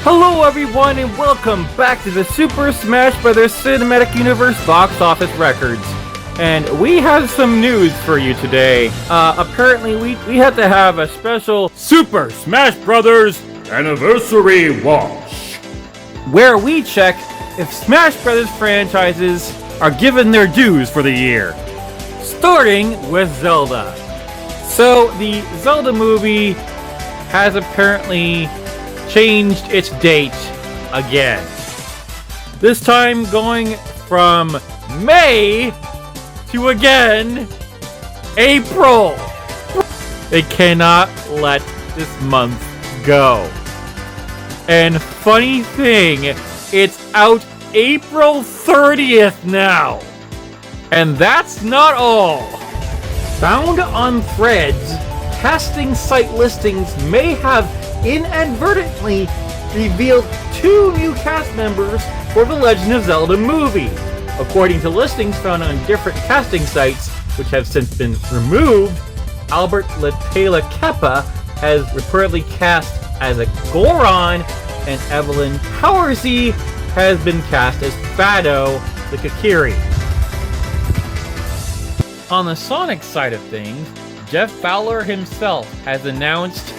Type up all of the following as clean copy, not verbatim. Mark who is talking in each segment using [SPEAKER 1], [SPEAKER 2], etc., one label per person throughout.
[SPEAKER 1] Hello everyone and welcome back to the Super Smash Bros. Cinematic Universe box office records. And we have some news for you today. Apparently we had to have a special Super Smash Bros. Anniversary watch, where we check if Smash Bros. Franchises are given their dues for the year. Starting with Zelda. So the Zelda movie has apparently changed its date again. This time going from May to again April. They cannot let this month go. And funny thing, it's out April 30th now. And that's not all. Found on Threads, casting site listings may have inadvertently revealed 2 new cast members for the Legend of Zelda movie. According to listings found on different casting sites, which have since been removed, Albert Latela Kepa has reportedly cast as a Goron, and Evelyn Powersy has been cast as Fado the Kakiri. On the Sonic side of things, Jeff Fowler himself has announced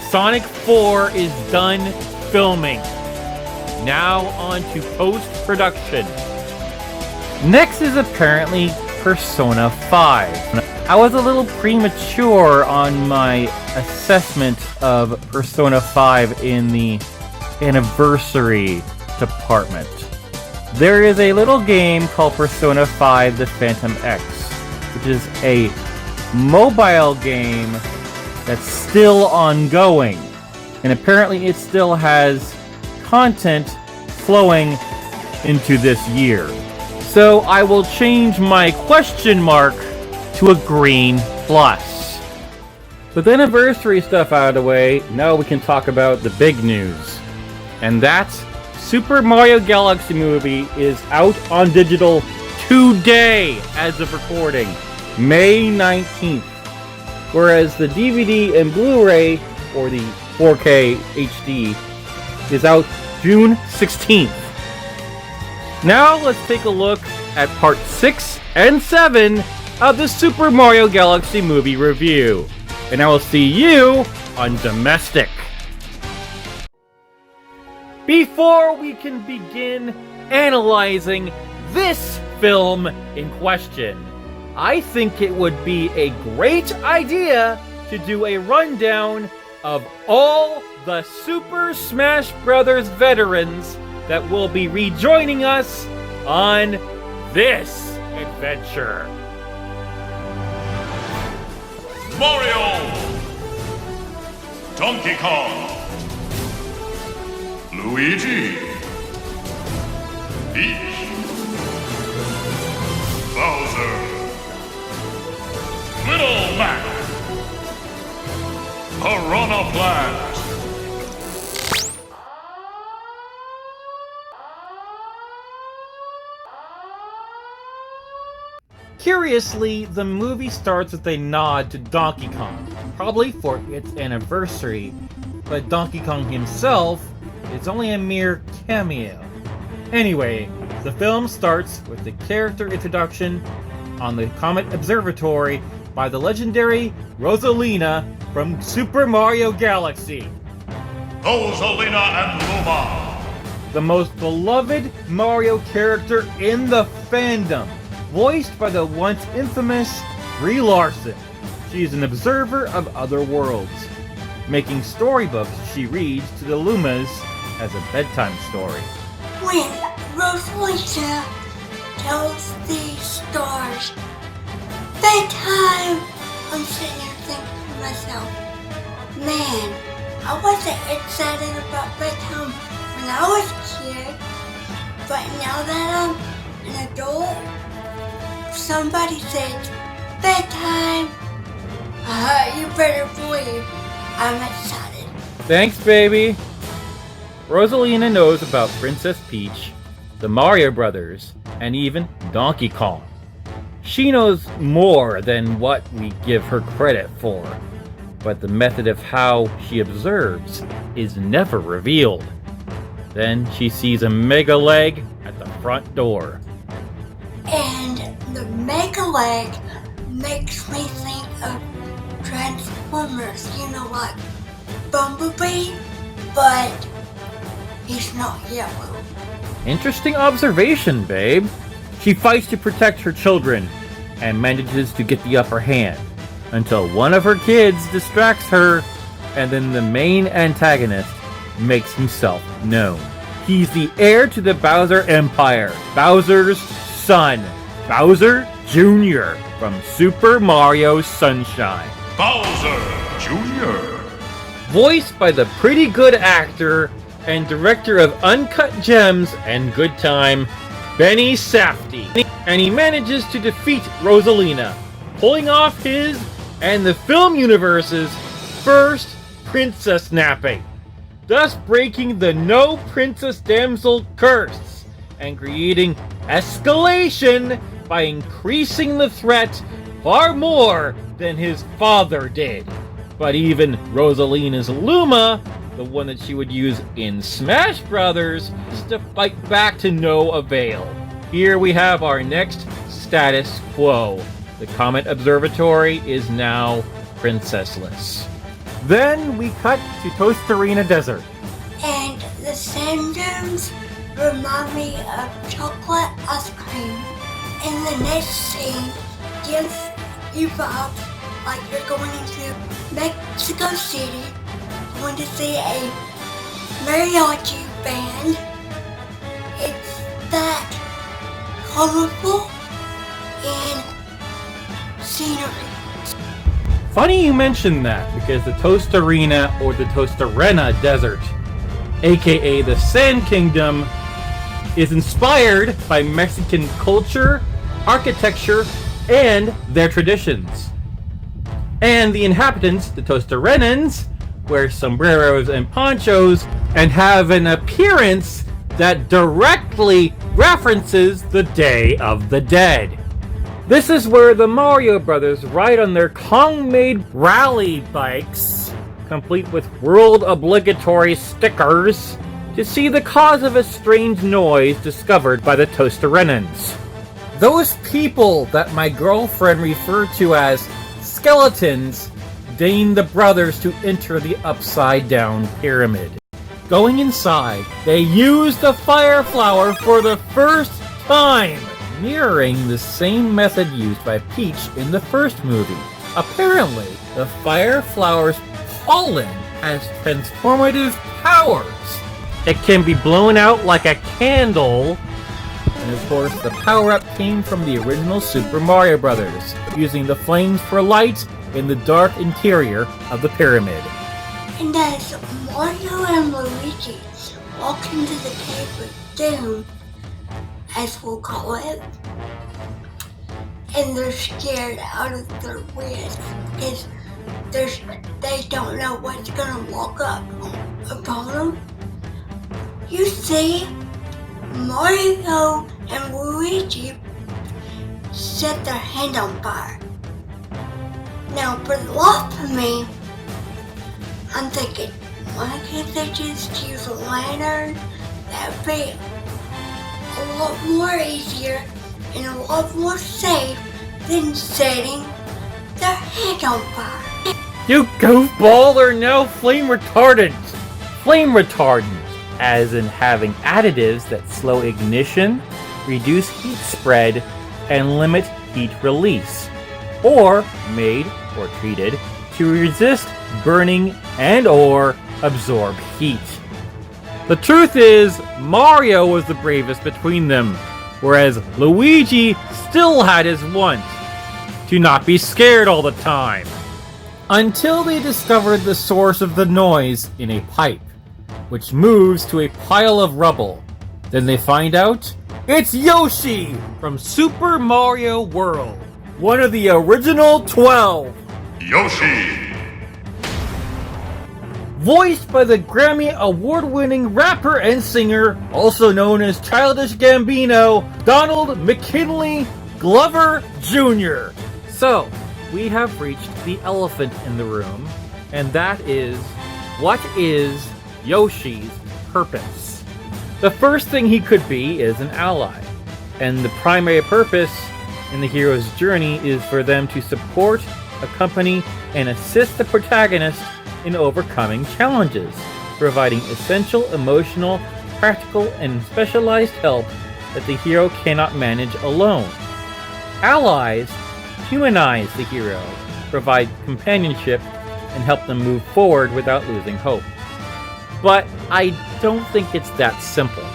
[SPEAKER 1] Sonic 4 is done filming. Now on to post-production. Next is apparently Persona 5. I was a little premature on my assessment of Persona 5 in the anniversary department. There is a little game called Persona 5 The Phantom X, which is a mobile game that's still ongoing, and apparently it still has content flowing into this year. So I will change my question mark to a green plus. With the anniversary stuff out of the way, now we can talk about the big news. And that's Super Mario Galaxy movie is out on digital today as of recording, May 19th. Whereas the DVD and Blu-ray, or the 4K HD, is out June 16th. Now let's take a look at part 6 and 7 of the Super Mario Galaxy movie review. And I will see you on Domestic. Before we can begin analyzing this film in question, I think it would be a great idea to do a rundown of all the Super Smash Bros. Veterans that will be rejoining us on this adventure.
[SPEAKER 2] Mario! Donkey Kong! Luigi! Peach! Bowser! Little Mac! Piranha Plant!
[SPEAKER 1] Curiously, the movie starts with a nod to Donkey Kong, probably for its anniversary, but Donkey Kong himself is only a mere cameo. Anyway, the film starts with the character introduction on the Comet Observatory by the legendary Rosalina from Super Mario Galaxy.
[SPEAKER 2] Rosalina and Luma!
[SPEAKER 1] The most beloved Mario character in the fandom, voiced by the once infamous Brie Larson. She is an observer of other worlds, making storybooks she reads to the Lumas as a bedtime story.
[SPEAKER 3] When Rosalina tells these stars bedtime, I'm sitting here thinking to myself, man, I wasn't excited about bedtime when I was a kid, but now that I'm an adult, somebody says bedtime, you better believe I'm excited.
[SPEAKER 1] Thanks, baby. Rosalina knows about Princess Peach, the Mario Brothers, and even Donkey Kong. She knows more than what we give her credit for, but the method of how she observes is never revealed. Then she sees a mega leg at the front door.
[SPEAKER 3] And the mega leg makes me think of Transformers, like Bumblebee, but he's not yellow.
[SPEAKER 1] Interesting observation, babe. She fights to protect her children and manages to get the upper hand until one of her kids distracts her, and then the main antagonist makes himself known. He's the heir to the Bowser Empire, Bowser's son, Bowser Jr. from Super Mario Sunshine.
[SPEAKER 2] Bowser Jr.
[SPEAKER 1] Voiced by the pretty good actor and director of Uncut Gems and Good Time, Benny Safdie. And he manages to defeat Rosalina, pulling off his and the film universe's first princess napping, thus breaking the no princess damsel curse and creating escalation by increasing the threat far more than his father did. But even Rosalina's Luma, the one that she would use in Smash Brothers, is to fight back to no avail. Here we have our next status quo. The Comet Observatory is now princessless. Then we cut to Tostarena Desert.
[SPEAKER 3] And the sand dunes remind me of chocolate ice cream. And the next scene gives you vibes like you're going into Mexico City, going to see a mariachi band. It's that colorful and scenery.
[SPEAKER 1] Funny you mention that, because the Tostarena or the Tostarena Desert, aka the Sand Kingdom, is inspired by Mexican culture, architecture, and their traditions. And the inhabitants, the Tostarenans, wear sombreros and ponchos and have an appearance that directly references the Day of the Dead. This is where the Mario Brothers ride on their Kong-made rally bikes, complete with world-obligatory stickers, to see the cause of a strange noise discovered by the Tostarenans. Those people that my girlfriend referred to as skeletons deign the brothers to enter the upside-down pyramid. Going inside, they use the fire flower for the first time, mirroring the same method used by Peach in the first movie. Apparently, the fire flower's pollen has transformative powers. It can be blown out like a candle, and of course the power-up came from the original Super Mario Brothers, using the flames for light in the dark interior of the pyramid.
[SPEAKER 3] And as Mario and Luigi walk into the cave of doom, as we'll call it, and they're scared out of their wits because they don't know what's gonna walk up upon them. You see, Mario and Luigi set their hand on fire. Now, for the life of me, I'm thinking, why can't they just use a lantern? That'd be a lot more easier and a lot more safe than setting their hand on fire.
[SPEAKER 1] You goofball are now flame retardant! Flame retardant, as in having additives that slow ignition, reduce heat spread, and limit heat release, or made or treated to resist burning and or absorb heat. The truth is, Mario was the bravest between them, whereas Luigi still had his want to not be scared all the time. Until they discovered the source of the noise in a pipe, which moves to a pile of rubble. Then they find out It's Yoshi from Super Mario World, one of the original 12.
[SPEAKER 2] Yoshi.
[SPEAKER 1] Voiced by the Grammy award-winning rapper and singer, also known as Childish Gambino, Donald McKinley Glover Jr. So, we have reached the elephant in the room, and that is, what is Yoshi's purpose? The first thing he could be is an ally, and the primary purpose in the hero's journey is for them to support, accompany, and assist the protagonist in overcoming challenges, providing essential emotional, practical, and specialized help that the hero cannot manage alone. Allies humanize the hero, provide companionship, and help them move forward without losing hope. But I don't think it's that simple.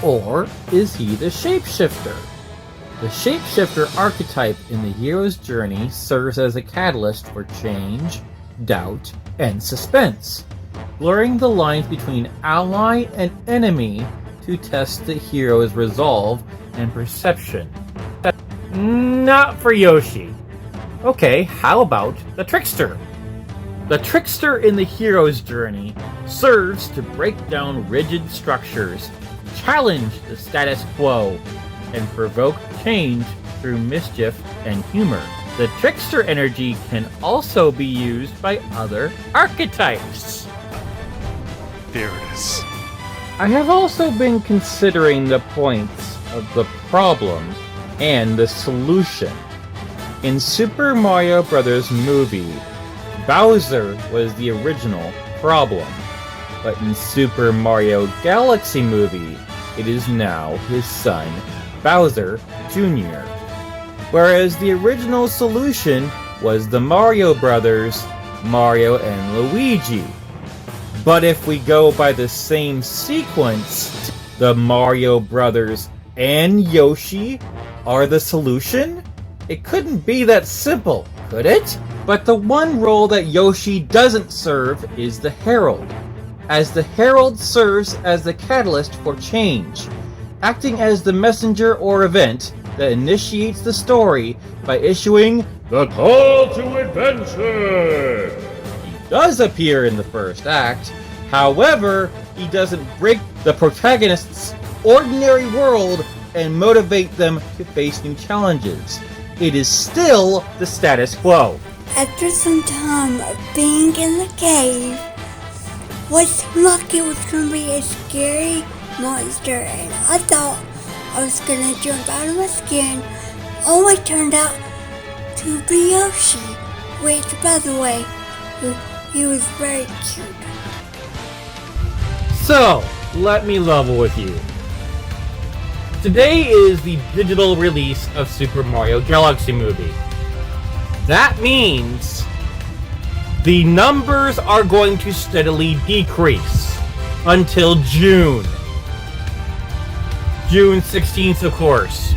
[SPEAKER 1] Or is he the shapeshifter? The shapeshifter archetype in the hero's journey serves as a catalyst for change, doubt, and suspense, blurring the lines between ally and enemy to test the hero's resolve and perception. Not for Yoshi. Okay, how about the trickster? The trickster in the hero's journey serves to break down rigid structures, challenge the status quo, and provoke change through mischief and humor. The trickster energy can also be used by other archetypes.
[SPEAKER 2] There it is.
[SPEAKER 1] I have also been considering the points of the problem and the solution. In Super Mario Bros. Movie, Bowser was the original problem, but in Super Mario Galaxy Movie, it is now his son, Bowser Jr. Whereas the original solution was the Mario Brothers, Mario and Luigi. But if we go by the same sequence, the Mario Brothers and Yoshi are the solution? It couldn't be that simple, could it? But the one role that Yoshi doesn't serve is the Herald, as the Herald serves as the catalyst for change, acting as the messenger or event that initiates the story by issuing the call to adventure. He does appear in the first act, however, he doesn't break the protagonist's ordinary world and motivate them to face new challenges. It is still the status quo.
[SPEAKER 3] After some time of being in the cave, was lucky was gonna be a scary monster, and I thought I was gonna jump out of my skin. Oh, it turned out to be Yoshi, which, by the way, he was very cute.
[SPEAKER 1] So, let me level with you. Today is the digital release of Super Mario Galaxy Movie. That means the numbers are going to steadily decrease until June. June 16th, of course.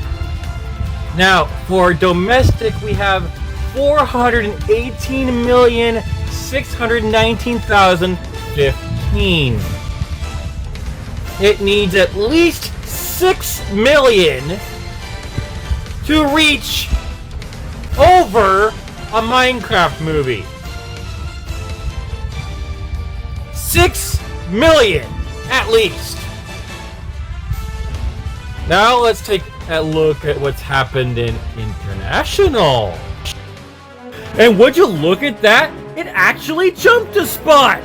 [SPEAKER 1] Now, for domestic, we have 418,619,015. It needs at least 6 million to reach over a Minecraft movie. 6 million, at least. Now let's take a look at what's happened in international. And would you look at that? It actually jumped a spot.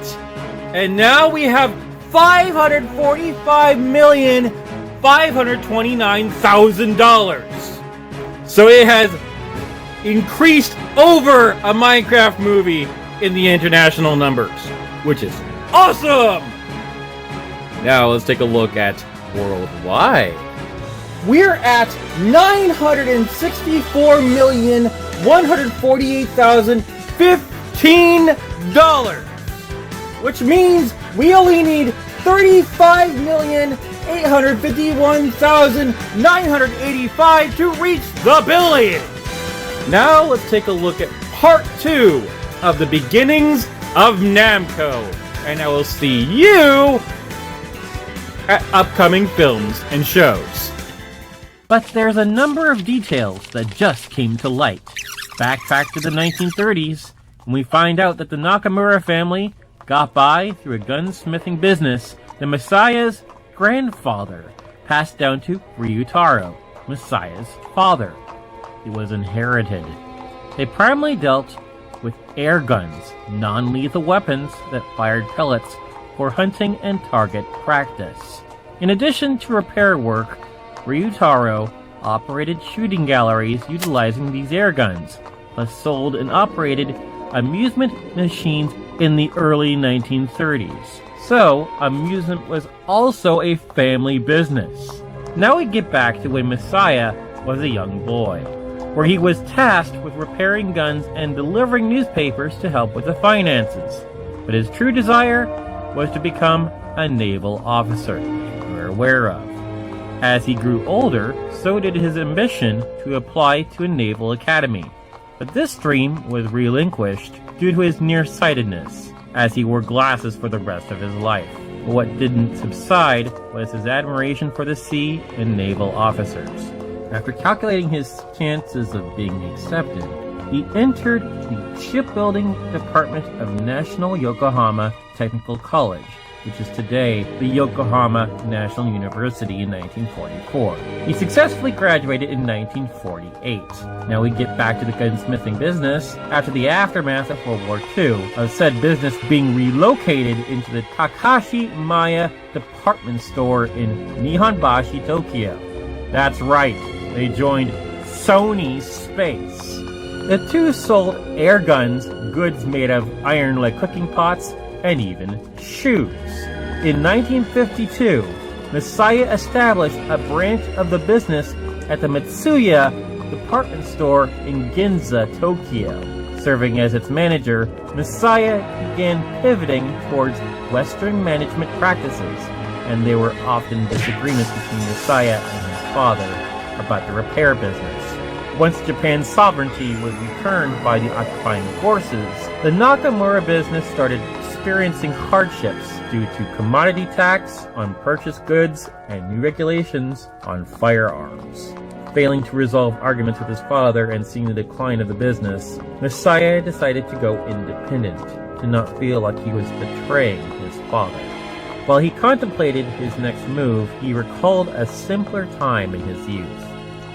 [SPEAKER 1] And now we have 545,529,000 dollars. So it has increased over a Minecraft movie in the international numbers, which is awesome. Now let's take a look at worldwide. We're at $964,148,015, which means we only need $35,851,985 to reach the billion. Now let's take a look at part 2 of the beginnings of NAMCO, and I will see you at upcoming films and shows. But there's a number of details that just came to light. Backpack to the 1930s, and we find out that the Nakamura family got by through a gunsmithing business that Messiah's grandfather passed down to Ryutaro, Messiah's father. It was inherited. They primarily dealt with air guns, non-lethal weapons that fired pellets for hunting and target practice. In addition to repair work, Ryutaro operated shooting galleries utilizing these air guns, plus sold and operated amusement machines in the early 1930s. So, amusement was also a family business. Now we get back to when Messiah was a young boy, where he was tasked with repairing guns and delivering newspapers to help with the finances. But his true desire was to become a naval officer, which we're aware of. As he grew older, so did his ambition to apply to a naval academy. But this dream was relinquished due to his nearsightedness, as he wore glasses for the rest of his life. But what didn't subside was his admiration for the sea and naval officers. After calculating his chances of being accepted, he entered the shipbuilding department of National Yokohama Technical College, which is today the Yokohama National University in 1944. He successfully graduated in 1948. Now we get back to the gunsmithing business after the aftermath of World War II, of said business being relocated into the Takashi Maya department store in Nihonbashi, Tokyo. That's right, they joined Sony Space. The two sold air guns, goods made of iron-like cooking pots, and even shoes. In 1952, Messiah established a branch of the business at the Mitsuya department store in Ginza, Tokyo. Serving as its manager, Messiah began pivoting towards Western management practices, and there were often disagreements between Messiah and his father about the repair business. Once Japan's sovereignty was returned by the occupying forces, the Nakamura business started experiencing hardships due to commodity tax on purchased goods and new regulations on firearms. Failing to resolve arguments with his father and seeing the decline of the business, Messiah decided to go independent, to not feel like he was betraying his father. While he contemplated his next move, he recalled a simpler time in his youth.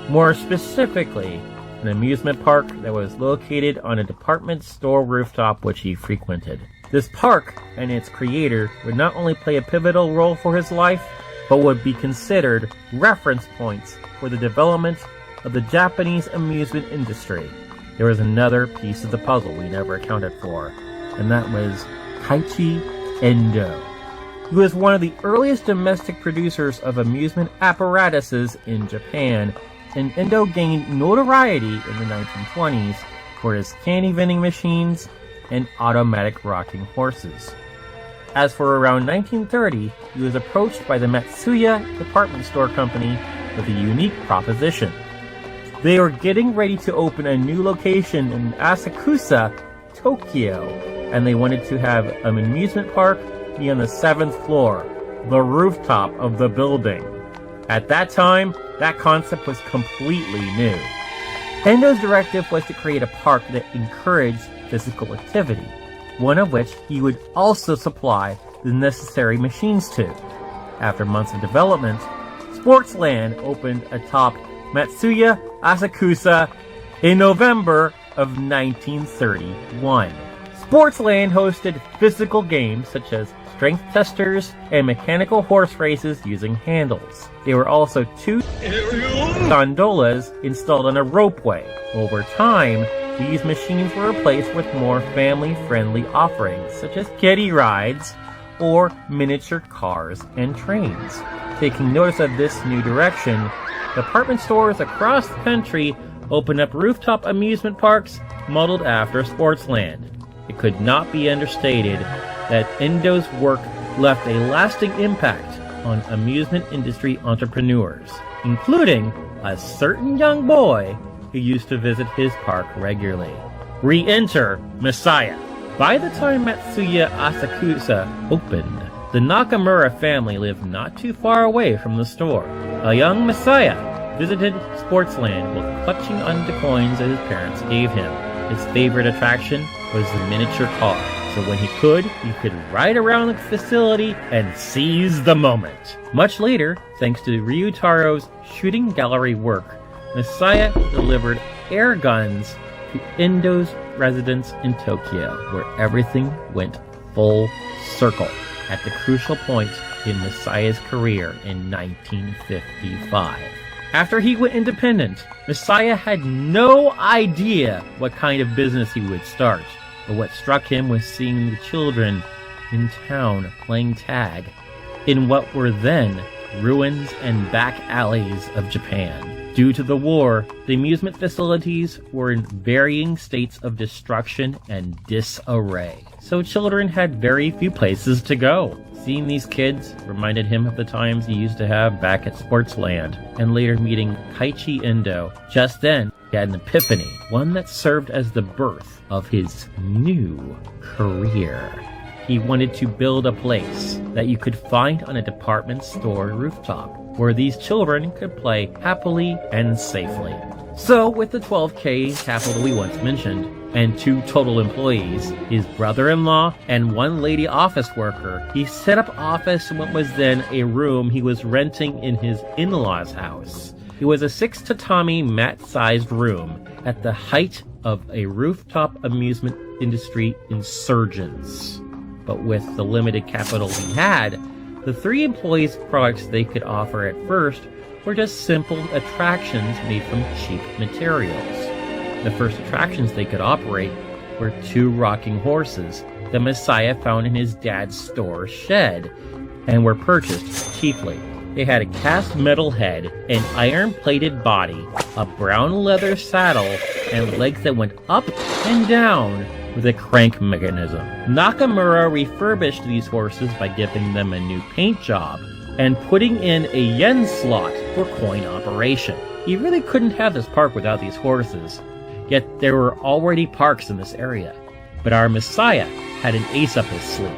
[SPEAKER 1] More specifically, an amusement park that was located on a department store rooftop which he frequented. This park and its creator would not only play a pivotal role for his life, but would be considered reference points for the development of the Japanese amusement industry. There was another piece of the puzzle we never accounted for, and that was Kaiichi Endo. He was one of the earliest domestic producers of amusement apparatuses in Japan, and Endo gained notoriety in the 1920s for his candy vending machines and automatic rocking horses. As for around 1930, he was approached by the Matsuya department store company with a unique proposition. They were getting ready to open a new location in Asakusa, Tokyo, and they wanted to have an amusement park be on the 7th floor, the rooftop of the building. At that time, that concept was completely new. Endo's directive was to create a park that encouraged physical activity, one of which he would also supply the necessary machines to. After months of development, Sportsland opened atop Matsuya Asakusa in November of 1931. Sportsland hosted physical games such as strength testers and mechanical horse races using handles. There were also 2 gondolas installed on a ropeway. Over time, these machines were replaced with more family-friendly offerings, such as kiddie rides or miniature cars and trains. Taking notice of this new direction, department stores across the country opened up rooftop amusement parks modeled after Sportsland. It could not be understated that Endo's work left a lasting impact on amusement industry entrepreneurs, including a certain young boy who used to visit his park regularly. Re-enter Messiah. By the time Matsuya Asakusa opened, the Nakamura family lived not too far away from the store. A young Messiah visited Sportsland while clutching onto coins that his parents gave him. His favorite attraction was the miniature car, so when he could ride around the facility and seize the moment. Much later, thanks to Ryutaro's shooting gallery work, Messiah delivered air guns to Endo's residence in Tokyo, where everything went full circle at the crucial point in Messiah's career in 1955. After he went independent, Messiah had no idea what kind of business he would start, but what struck him was seeing the children in town playing tag in what were then ruins and back alleys of Japan. Due to the war, the amusement facilities were in varying states of destruction and disarray, so children had very few places to go. Seeing these kids reminded him of the times he used to have back at Sportsland, and later meeting Kaiichi Endo. Just then, he had an epiphany, one that served as the birth of his new career. He wanted to build a place that you could find on a department store rooftop, where these children could play happily and safely. So, with the 12K capital we once mentioned, and 2 total employees, his brother-in-law and 1 lady office worker, he set up office in what was then a room he was renting in his in-laws' house. It was a 6 tatami mat-sized room at the height of a rooftop amusement industry insurgence. But with the limited capital he had, the 3 employees' products they could offer at first were just simple attractions made from cheap materials. The first attractions they could operate were 2 rocking horses that Messiah found in his dad's store shed and were purchased cheaply. They had a cast metal head, an iron-plated body, a brown leather saddle, and legs that went up and down with a crank mechanism. Nakamura refurbished these horses by giving them a new paint job and putting in a yen slot for coin operation. He really couldn't have this park without these horses, yet there were already parks in this area. But our Messiah had an ace up his sleeve.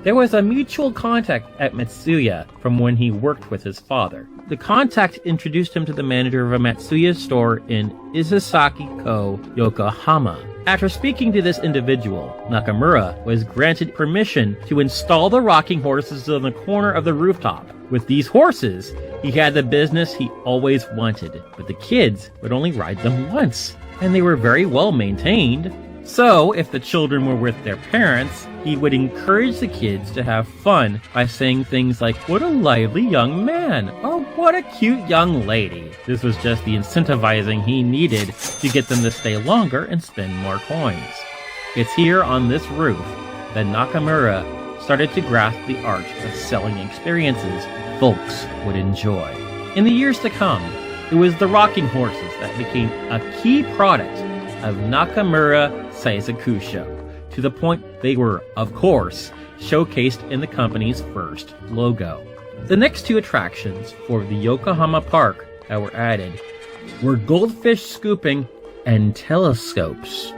[SPEAKER 1] There was a mutual contact at Matsuya from when he worked with his father. The contact introduced him to the manager of a Matsuya store in Isesaki-ko, Yokohama. After speaking to this individual, Nakamura was granted permission to install the rocking horses on the corner of the rooftop. With these horses, he had the business he always wanted, but the kids would only ride them once, and they were very well maintained. So, if the children were with their parents, he would encourage the kids to have fun by saying things like, "What a lively young man," or "What a cute young lady." This was just the incentivizing he needed to get them to stay longer and spend more coins. It's here on this roof that Nakamura started to grasp the art of selling experiences folks would enjoy. In the years to come, it was the rocking horses that became a key product of Nakamura Seisakusho, to the point they were, of course, showcased in the company's first logo. The next 2 attractions for the Yokohama Park that were added were goldfish scooping and telescopes.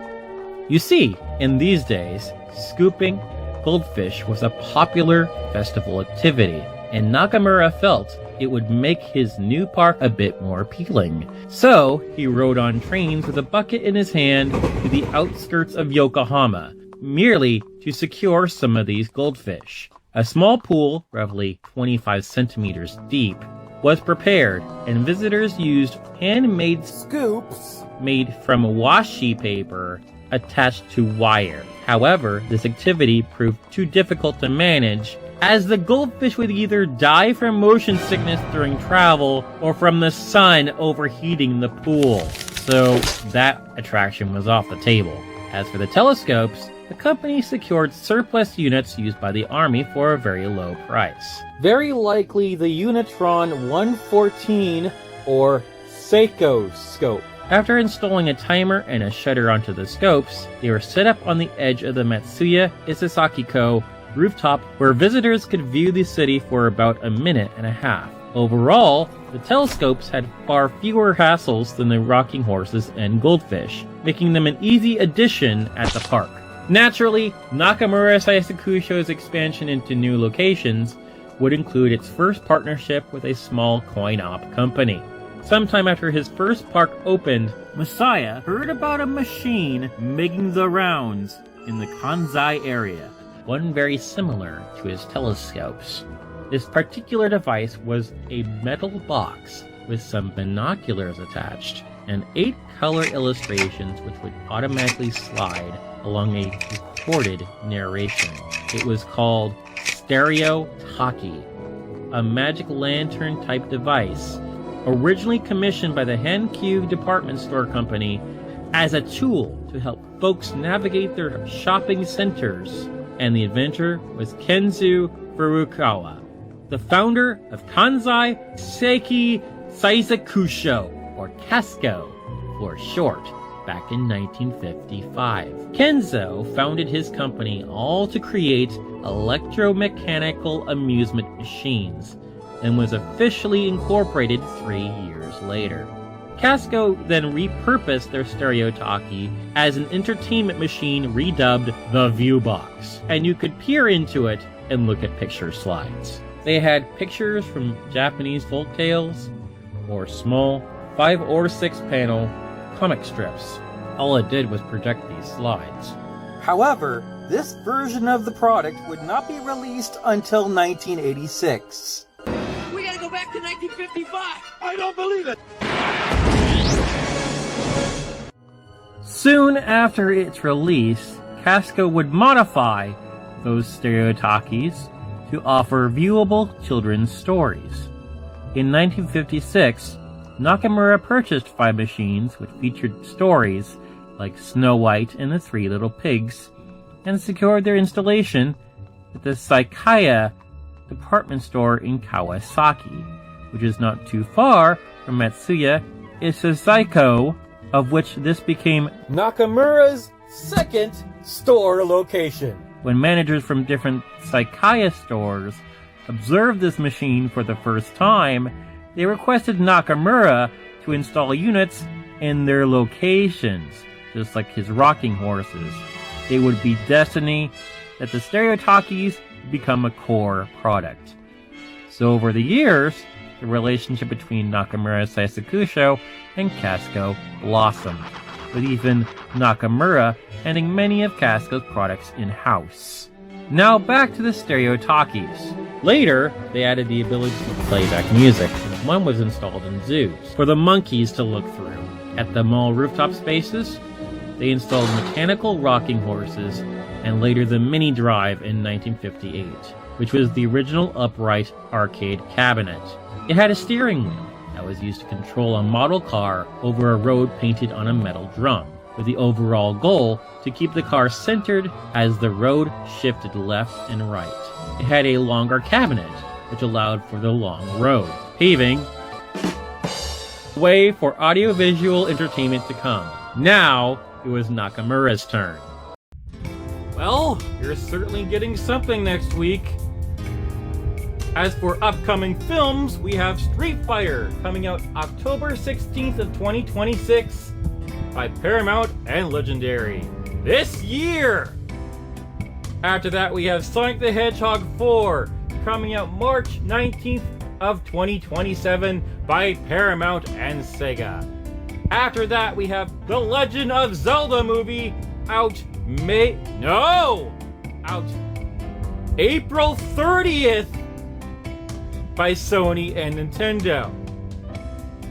[SPEAKER 1] You see, in these days, scooping goldfish was a popular festival activity, and Nakamura felt it would make his new park a bit more appealing. So, he rode on trains with a bucket in his hand to the outskirts of Yokohama, merely to secure some of these goldfish. A small pool, roughly 25 centimeters deep, was prepared, and visitors used handmade scoops made from washi paper attached to wire. However, this activity proved too difficult to manage, as the goldfish would either die from motion sickness during travel or from the sun overheating the pool. So that attraction was off the table. As for the telescopes, the company secured surplus units used by the army for a very low price. Very likely the Unitron 114 or Seiko scope. After installing a timer and a shutter onto the scopes, they were set up on the edge of the Matsuya Isesaki-ko rooftop, where visitors could view the city for about a minute and a half. Overall, the telescopes had far fewer hassles than the rocking horses and goldfish, making them an easy addition at the park. Naturally, Nakamura Seisakusho's expansion into new locations would include its first partnership with a small coin-op company. Sometime after his first park opened, Messiah heard about a machine making the rounds in the Kansai area, one very similar to his telescopes. This particular device was a metal box with some binoculars attached and 8 color illustrations which would automatically slide along a recorded narration. It was called Stereo Talkie, a magic lantern type device, originally commissioned by the Hankyu department store company as a tool to help folks navigate their shopping centers. And the inventor was Kenzu Furukawa, the founder of Kansai Seiki Seisakusho, or Casco for short, back in 1955. Kenzo founded his company all to create electromechanical amusement machines, and was officially incorporated 3 years later. Casco then repurposed their stereo talkie as an entertainment machine redubbed the Viewbox, and you could peer into it and look at picture slides. They had pictures from Japanese folktales, or small 5 or 6 panel comic strips. All it did was project these slides.
[SPEAKER 4] However, this version of the product would not be released until 1986.
[SPEAKER 5] We gotta go back to 1955!
[SPEAKER 2] I don't believe it!
[SPEAKER 1] Soon after its release, Casco would modify those stereo talkies to offer viewable children's stories. In 1956, Nakamura purchased 5 machines which featured stories like Snow White and the 3 Little Pigs, and secured their installation at the Saikaya department store in Kawasaki, which is not too far from Matsuya Isasaiko, of which this became
[SPEAKER 4] Nakamura's second store location.
[SPEAKER 1] When managers from different Saikaya stores observed this machine for the first time, they requested Nakamura to install units in their locations, just like his rocking horses. It would be destiny that the stereo talkies become a core product. So over the years, the relationship between Nakamura Seisakusho and Casco blossomed, with even Nakamura handing many of Casco's products in-house. Now back to the stereo talkies. Later, they added the ability to playback music. One was installed in zoos for the monkeys to look through. At the mall rooftop spaces, they installed mechanical rocking horses, and later the Mini Drive in 1958, which was the original upright arcade cabinet. It had a steering wheel that was used to control a model car over a road painted on a metal drum, with the overall goal to keep the car centered as the road shifted left and right. It had a longer cabinet, which allowed for the long road, paving the way for audiovisual entertainment to come. Now, it was Nakamura's turn. Well, you're certainly getting something next week. As for upcoming films, we have Street Fighter coming out October 16th of 2026 by Paramount and Legendary this year. After that, we have Sonic the Hedgehog 4 coming out March 19th of 2027 by Paramount and Sega. After that, we have The Legend of Zelda movie out April 30th by Sony and Nintendo.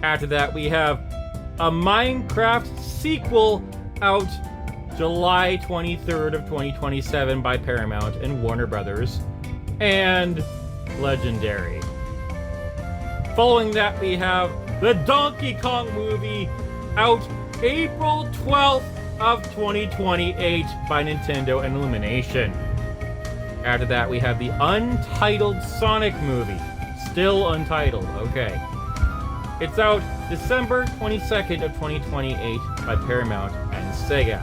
[SPEAKER 1] After that, we have a Minecraft sequel out July 23rd of 2027 by Paramount and Warner Brothers and Legendary. Following that, we have the Donkey Kong movie out April 12th of 2028 by Nintendo and Illumination. After that, we have the untitled Sonic movie. Still untitled, okay. It's out December 22nd of 2028 by Paramount and Sega.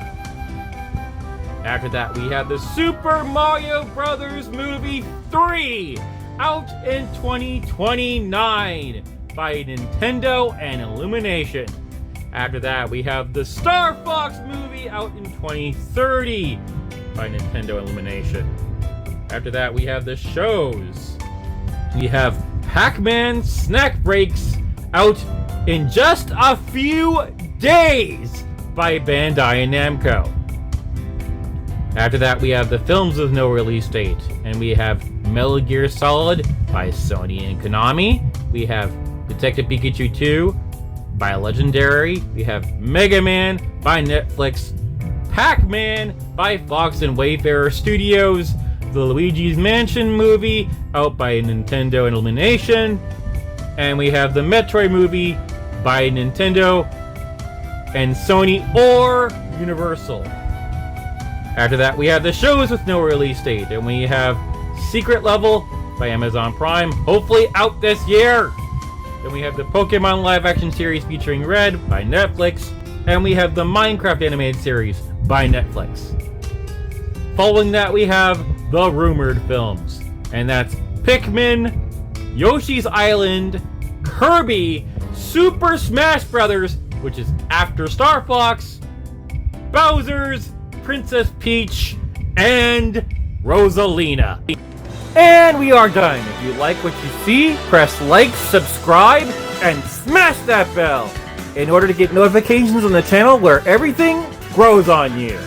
[SPEAKER 1] After that, we have the Super Mario Bros. Movie 3 out in 2029 by Nintendo and Illumination. After that, we have the Star Fox movie out in 2030 by Nintendo Illumination. After that, we have the shows. We have Pac-Man Snack Breaks out in just a few days by Bandai and Namco. After that, we have the films with no release date, and we have Metal Gear Solid by Sony and Konami. We have Detective Pikachu 2 by Legendary. We have Mega Man by Netflix. Pac-Man by Fox and Wayfarer Studios. The Luigi's Mansion movie out by Nintendo and Illumination. And we have the Metroid movie by Nintendo and Sony or Universal. After that, we have the shows with no release date, and we have Secret Level by Amazon Prime, hopefully out this year. Then we have the Pokemon live-action series featuring Red by Netflix, and we have the Minecraft animated series by Netflix. Following that, we have the rumored films, and that's Pikmin, Yoshi's Island, Kirby, Super Smash Bros., which is after Star Fox, Bowser's, Princess Peach, and Rosalina. And we are done. If you like what you see, press like, subscribe, and smash that bell in order to get notifications on the channel where everything grows on you.